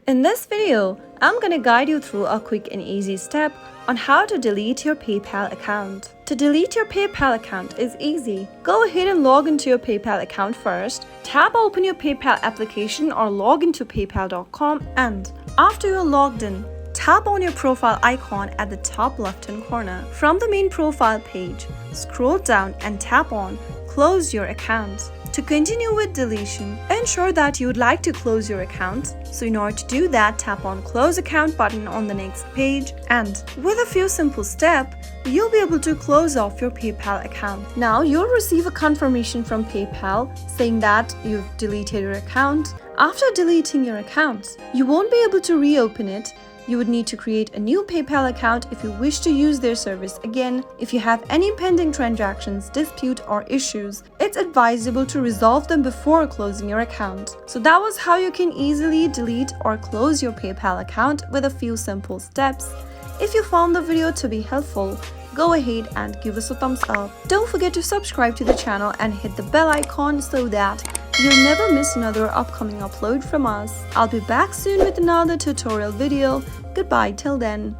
In this video, I'm gonna guide you through a quick and easy step on how to delete your PayPal account. To delete your PayPal account is easy. Go ahead and log into your PayPal account first. Tap open your PayPal application or log into paypal.com, and after you're logged in, tap on your profile icon at the top left-hand corner. From the main profile page, scroll down and tap on Close Your Account. To continue with deletion, ensure that you would like to close your account. So in order to do that, tap on Close Account button on the next page, and with a few simple steps, you'll be able to close off your PayPal account. Now you'll receive a confirmation from PayPal saying that you've deleted your account. After deleting your account, you won't be able to reopen it. You would need to create a new PayPal account if you wish to use their service again. If you have any pending transactions, dispute, or issues, it's advisable to resolve them before closing your account. So that was how you can easily delete or close your PayPal account with a few simple steps. If you found the video to be helpful, go ahead and give us a thumbs up. Don't forget to subscribe to the channel and hit the bell icon so that you'll never miss another upcoming upload from us. I'll be back soon with another tutorial video. Goodbye till then.